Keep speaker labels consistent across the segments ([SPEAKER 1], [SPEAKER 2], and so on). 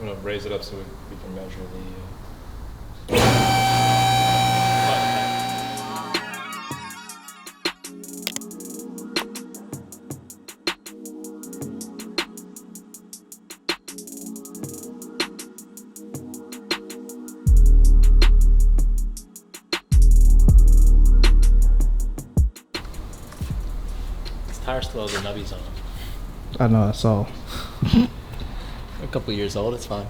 [SPEAKER 1] I'm going to raise it up so we can measure the...
[SPEAKER 2] This tire still has the nubbies on them.
[SPEAKER 3] I know, I saw.
[SPEAKER 2] A couple years old, it's fine.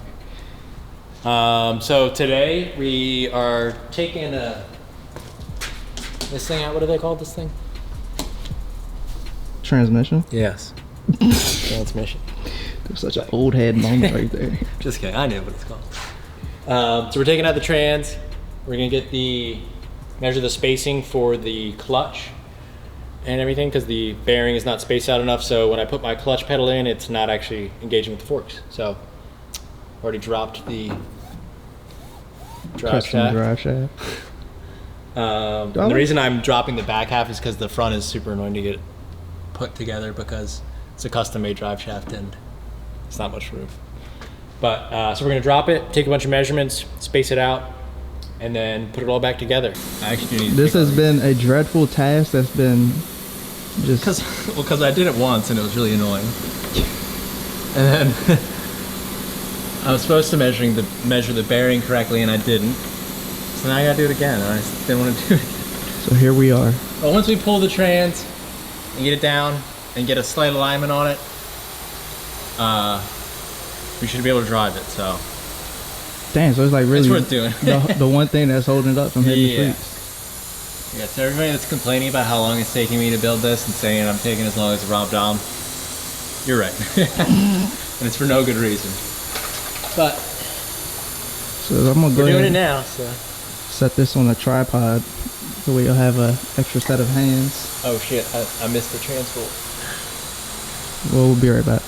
[SPEAKER 2] So today we are taking this thing out. What do they call this thing?
[SPEAKER 3] Transmission?
[SPEAKER 2] Yes. Transmission.
[SPEAKER 3] There's such an old head moment right there.
[SPEAKER 2] Just kidding, I knew what it's called. So we're taking out the trans. We're gonna measure the spacing for the clutch and everything, because the bearing is not spaced out enough, so when I put my clutch pedal in, it's not actually engaging with the forks. So already dropped the drive shaft. The reason I'm dropping the back half is because the front is super annoying to get put together, because it's a custom made drive shaft and it's not much room. But so we're gonna drop it, take a bunch of measurements, space it out, and then put it all back together. I actually do need
[SPEAKER 3] this has been a dreadful task that's been just...
[SPEAKER 2] Because I did it once and it was really annoying. And then I was supposed to measure the bearing correctly and I didn't. So now I gotta do it again, and I didn't want to do it again.
[SPEAKER 3] So here we are.
[SPEAKER 2] But once we pull the trans and get it down and get a slight alignment on it, we should be able to drive it, so.
[SPEAKER 3] Damn, so it's like really
[SPEAKER 2] it's worth doing.
[SPEAKER 3] the one thing that's holding it up from hitting the streets.
[SPEAKER 2] Yeah, so everybody that's complaining about how long it's taking me to build this and saying I'm taking as long as Rob Dom, you're right. And it's for no good reason. But
[SPEAKER 3] so I'm gonna go
[SPEAKER 2] we're doing
[SPEAKER 3] ahead
[SPEAKER 2] it now, so.
[SPEAKER 3] Set this on a tripod so we'll have an extra set of hands.
[SPEAKER 2] Oh shit, I missed the transport.
[SPEAKER 3] Well, we'll be right back.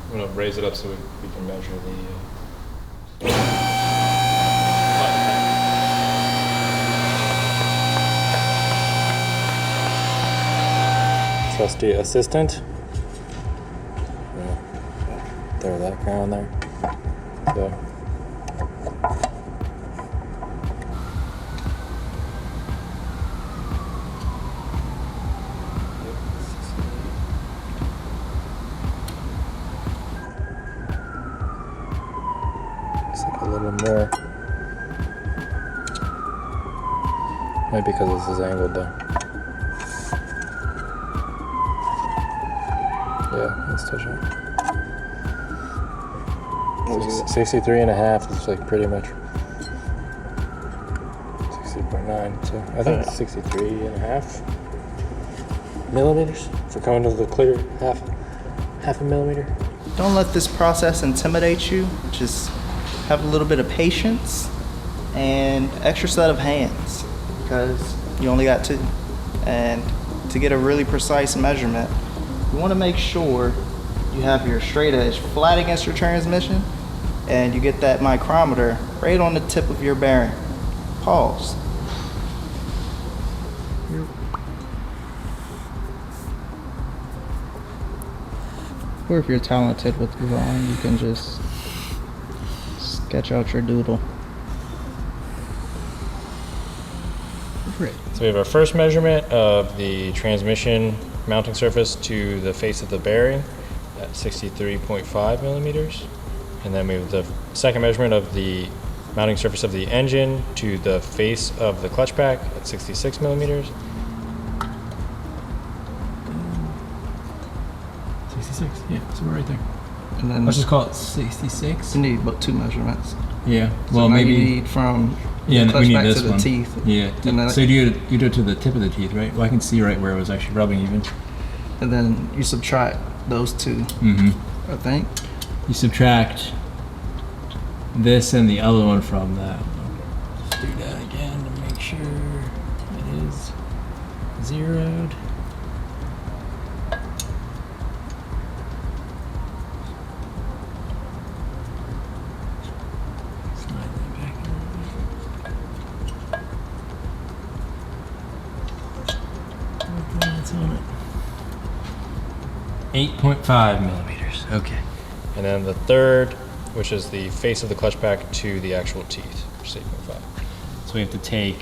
[SPEAKER 1] I'm going to raise it up so we can measure the... Trusty assistant. Throw that guy on there. So. Looks like a little more. Maybe because this is angled though. Yeah, let's touch it. 63 and a half is like pretty much 60.9, so I think it's 63 and a half millimeters for coming to the clear half a millimeter.
[SPEAKER 3] Don't let this process intimidate you. Just have a little bit of patience and extra set of hands, because you only got two. And to get a really precise measurement, you want to make sure you have your straight edge flat against your transmission and you get that micrometer right on the tip of your bearing. Pause. Or if you're talented with drawing, you can just sketch out your doodle.
[SPEAKER 1] Great. So we have our first measurement of the transmission mounting surface to the face of the bearing at 63.5 millimeters. And then we have the second measurement of the mounting surface of the engine to the face of the clutch pack at 66 millimeters.
[SPEAKER 2] 66, yeah, so we're right there.
[SPEAKER 3] And then
[SPEAKER 2] Let's just call it 66.
[SPEAKER 3] you need about two measurements.
[SPEAKER 2] Yeah,
[SPEAKER 3] So
[SPEAKER 2] well
[SPEAKER 3] now
[SPEAKER 2] maybe.
[SPEAKER 3] you need from
[SPEAKER 2] Yeah,
[SPEAKER 3] the
[SPEAKER 2] we need
[SPEAKER 3] clutch back
[SPEAKER 2] this
[SPEAKER 3] to the
[SPEAKER 2] one.
[SPEAKER 3] teeth.
[SPEAKER 2] Yeah.
[SPEAKER 3] And then,
[SPEAKER 2] So you do it to the tip of the teeth, right? Well, I can see right where it was actually rubbing even.
[SPEAKER 3] and then you subtract those two,
[SPEAKER 2] Mm-hmm.
[SPEAKER 3] I think.
[SPEAKER 2] You subtract this and the other one from that. Let's do that again to make sure it is zeroed. Slide that back a little bit. That's on it. 8.5 millimeters. Okay.
[SPEAKER 1] And then the third, which is the face of the clutch pack to the actual teeth, which is 8.5.
[SPEAKER 2] So we have to take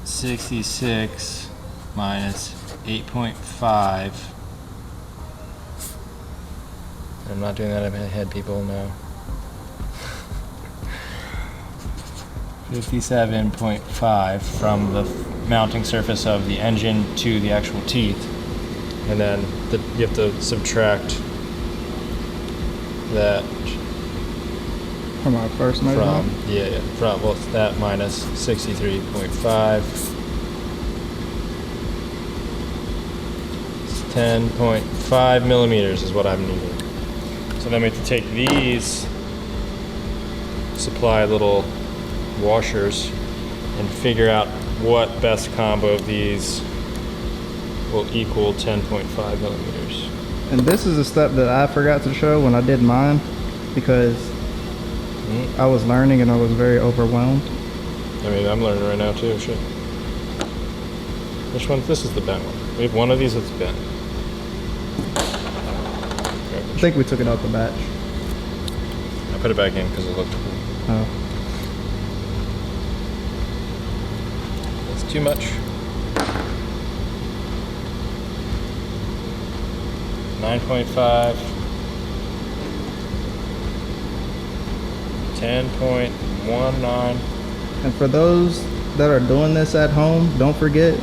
[SPEAKER 2] 66 minus 8.5.
[SPEAKER 1] I'm not doing that in my head, people, no.
[SPEAKER 2] 57.5 from the mounting surface of the engine to the actual teeth.
[SPEAKER 1] And then you have to subtract that
[SPEAKER 4] From our first measurement?
[SPEAKER 1] from that minus 63.5. 10.5 millimeters is what I'm needing. So then we have to take these, supply little washers, and figure out what best combo of these will equal 10.5 millimeters.
[SPEAKER 4] And this is a step that I forgot to show when I did mine because I was learning and I was very overwhelmed.
[SPEAKER 1] I mean, I'm learning right now too, shit. Which one? This is the bent one. We have one of these that's bent.
[SPEAKER 4] I think we took it out the batch.
[SPEAKER 1] I put it back in because it looked cool.
[SPEAKER 4] Oh.
[SPEAKER 1] That's too much. 9.5. 10.19.
[SPEAKER 4] And for those that are doing this at home, don't forget,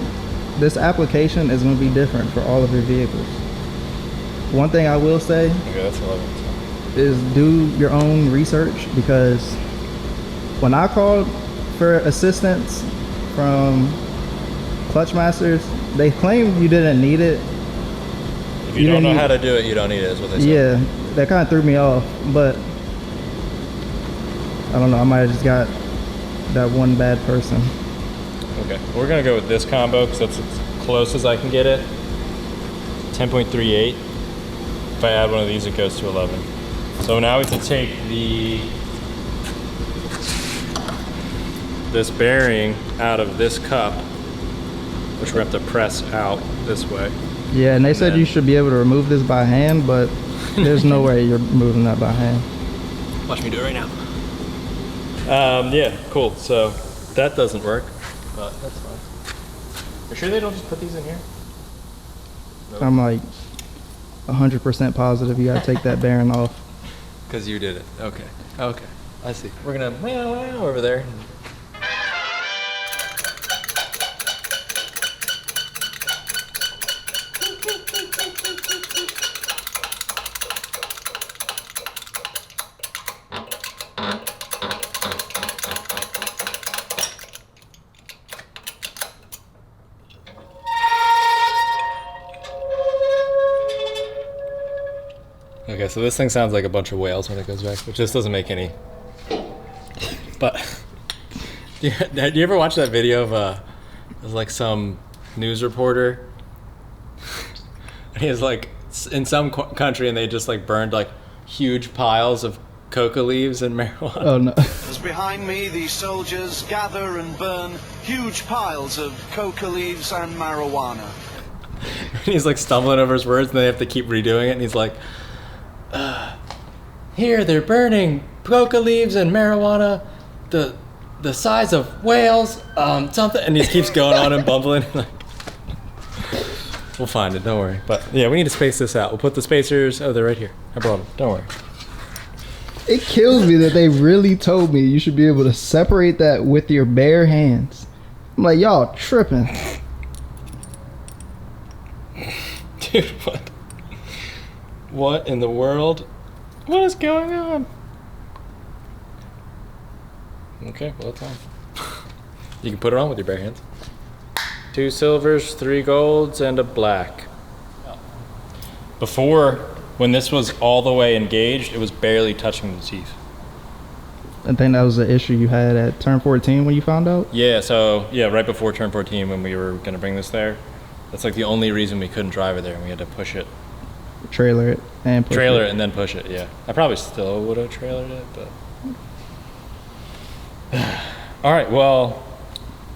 [SPEAKER 4] this application is going to be different for all of your vehicles. One thing I will say
[SPEAKER 1] Okay, that's 11.
[SPEAKER 4] is do your own research, because when I called for assistance from Clutch Masters, they claimed you didn't need it.
[SPEAKER 1] If you don't know how to do it, you don't need it, is what they say.
[SPEAKER 4] Yeah, that kind of threw me off, but I don't know, I might have just got that one bad person.
[SPEAKER 1] Okay, we're gonna go with this combo because that's as close as I can get it. 10.38. If I add one of these, it goes to 11. So now we have to take this bearing out of this cup, which we're gonna have to press out this way.
[SPEAKER 4] Yeah, and they said
[SPEAKER 1] then-
[SPEAKER 4] you should be able to remove this by hand, but there's no way you're moving that by hand.
[SPEAKER 2] Watch me do it right now.
[SPEAKER 1] Yeah, cool. So that doesn't work, but that's fine. You sure they don't just put these in here? Nope.
[SPEAKER 4] I'm like 100% positive you gotta take that bearing off.
[SPEAKER 1] Because you did it. Okay. Okay. I see. We're gonna meow over there. Okay, so this thing sounds like a bunch of whales when it goes back, which just doesn't make any. But do you ever watch that video of there's like some news reporter? And he was like in some country, and they just like burned like huge piles of coca leaves and marijuana.
[SPEAKER 4] Oh no.
[SPEAKER 5] As behind me, the soldiers gather and burn huge piles of coca leaves and marijuana.
[SPEAKER 1] And he's like stumbling over his words, and they have to keep redoing it. And he's like, "Here they're burning coca leaves and marijuana, the size of whales, something." And he keeps going on and bumbling. We'll find it, don't worry. But yeah, we need to space this out. We'll put the spacers. Oh, they're right here. I brought them. Don't worry.
[SPEAKER 4] It kills me that they really told me you should be able to separate that with your bare hands. I'm like, y'all tripping.
[SPEAKER 1] Dude, what? What in the world? What is going on? Okay, well, it's on. You can put it on with your bare hands. 2 silvers, 3 golds, and a black. Before, when this was all the way engaged, it was barely touching the teeth.
[SPEAKER 4] I think that was the issue you had at turn 14 when you found out?
[SPEAKER 1] Yeah, so, yeah, right before turn 14 when we were going to bring this there. That's like the only reason we couldn't drive it there. We had to push it.
[SPEAKER 4] Trailer it and push
[SPEAKER 1] Trailer
[SPEAKER 4] it.
[SPEAKER 1] it and then push it, yeah. I probably still would have trailered it, but... All right, well,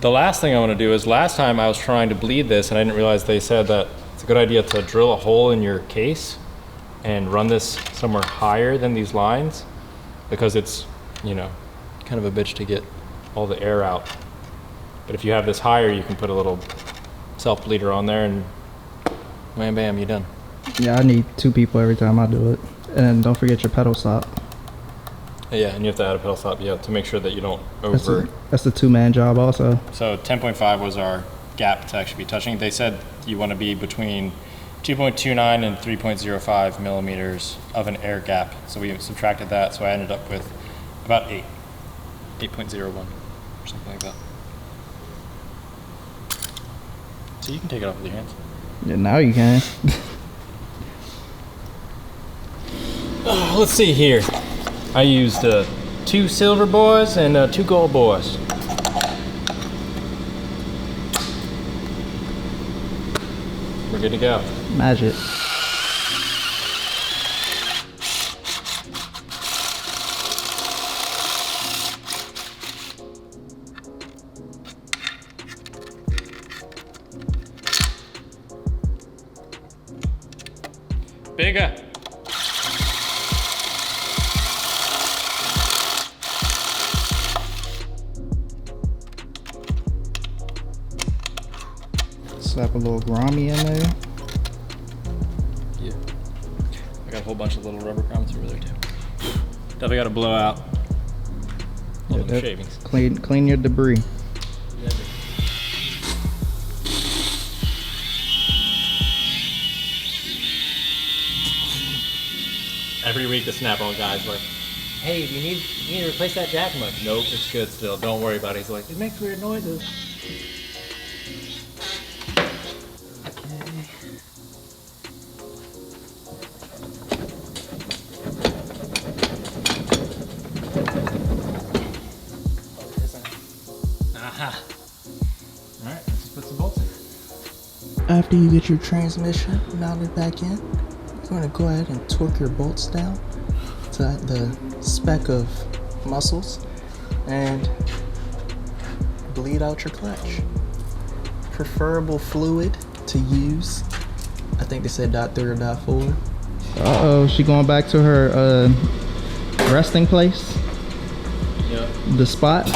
[SPEAKER 1] the last thing I want to do is last time I was trying to bleed this and I didn't realize they said that it's a good idea to drill a hole in your case and run this somewhere higher than these lines because it's, you know, kind of a bitch to get all the air out. But if you have this higher, you can put a little self-bleeder on there and wham bam, you're done.
[SPEAKER 4] Yeah, I need 2 people every time I do it. And don't forget your pedal stop.
[SPEAKER 1] Yeah, and you have to add a pedal stop, yeah, to make sure that you don't over...
[SPEAKER 4] That's the 2-man job also.
[SPEAKER 1] So 10.5 was our gap to actually be touching. They said you want to be between 2.29 and 3.05 millimeters of an air gap. So we subtracted that, so I ended up with about 8.01 or something like that. So you can take it off with your hands.
[SPEAKER 4] Yeah, now you can.
[SPEAKER 1] Let's see here. I used 2 silver boys and 2 gold boys. We're good to go.
[SPEAKER 4] Magic.
[SPEAKER 1] Bigger.
[SPEAKER 4] Slap a little grommy in there.
[SPEAKER 1] Yeah. I got a whole bunch of little rubber grommets over there too. Definitely got to blow out all
[SPEAKER 4] Yeah,
[SPEAKER 1] the shavings.
[SPEAKER 4] Clean your debris.
[SPEAKER 1] Every week the Snap-on guy's like, hey, do you need to replace that jack? I'm like, nope, it's good still. Don't worry about it. He's like, it makes weird noises. Aha. All right, let's just put some bolts in.
[SPEAKER 3] After you get your transmission mounted back in, you're going to go ahead and torque your bolts down to the spec of muscles and bleed out your clutch. Preferable fluid to use, I think they said .3 or .4.
[SPEAKER 4] Uh-oh, she going back to her resting place?
[SPEAKER 1] Yeah.
[SPEAKER 4] The spot?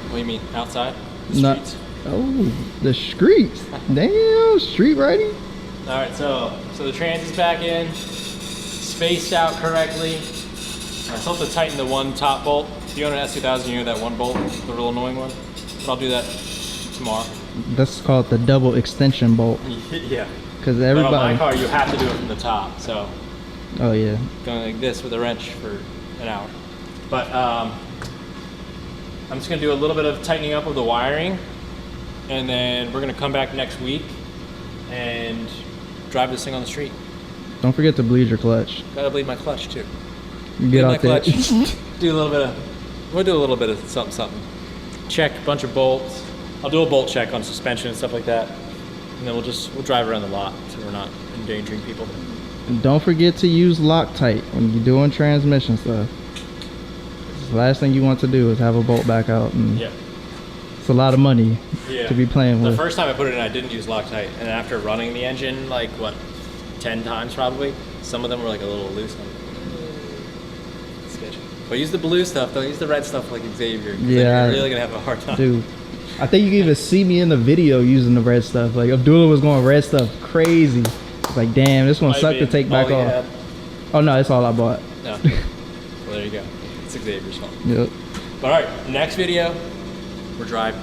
[SPEAKER 1] What do you mean, outside? The
[SPEAKER 4] Not-
[SPEAKER 1] streets?
[SPEAKER 4] Oh, the streets. Damn, street riding.
[SPEAKER 1] All right, so the trans is back in, spaced out correctly. I still have to tighten the one top bolt. If you own an S2000, you know that one bolt, the real annoying one. But I'll do that tomorrow.
[SPEAKER 4] That's called the double extension bolt.
[SPEAKER 1] Yeah.
[SPEAKER 4] Because
[SPEAKER 1] But on my
[SPEAKER 4] everybody.
[SPEAKER 1] car, you have to do it from the top. So
[SPEAKER 4] Oh yeah.
[SPEAKER 1] going like this with a wrench for an hour. But I'm just gonna do a little bit of tightening up of the wiring, and then we're gonna come back next week and drive this thing on the street.
[SPEAKER 4] Don't forget to bleed your clutch.
[SPEAKER 1] Gotta bleed my clutch too.
[SPEAKER 4] Get
[SPEAKER 1] my
[SPEAKER 4] out there.
[SPEAKER 1] clutch. Do a little bit of. We'll do a little bit of something. Check a bunch of bolts. I'll do a bolt check on suspension and stuff like that, and then we'll drive around the lot so we're not endangering people.
[SPEAKER 4] And don't forget to use Loctite when you're doing transmission stuff. The last thing you want to do is have a bolt back out, and
[SPEAKER 1] Yeah.
[SPEAKER 4] it's a lot of money
[SPEAKER 1] Yeah.
[SPEAKER 4] to be playing
[SPEAKER 1] The
[SPEAKER 4] with.
[SPEAKER 1] first time I put it in, I didn't use Loctite, and after running the engine like what, 10 times probably, some of them were like a little loose. I'm like, sketchy. But use the blue stuff, don't use the red stuff like Xavier. 'Cause then
[SPEAKER 4] Yeah,
[SPEAKER 1] you're really gonna have a hard time.
[SPEAKER 4] Dude, I think you can even see me in the video using the red stuff. Like Abdullah was going red stuff crazy. It's like, damn, this one
[SPEAKER 1] Might
[SPEAKER 4] sucked
[SPEAKER 1] be
[SPEAKER 4] to take
[SPEAKER 1] all
[SPEAKER 4] back
[SPEAKER 1] you
[SPEAKER 4] off.
[SPEAKER 1] had.
[SPEAKER 4] Oh no, that's all I bought.
[SPEAKER 1] No. Well, there you go. It's Xavier's fault.
[SPEAKER 4] Yep.
[SPEAKER 1] But all right, next video, we're driving.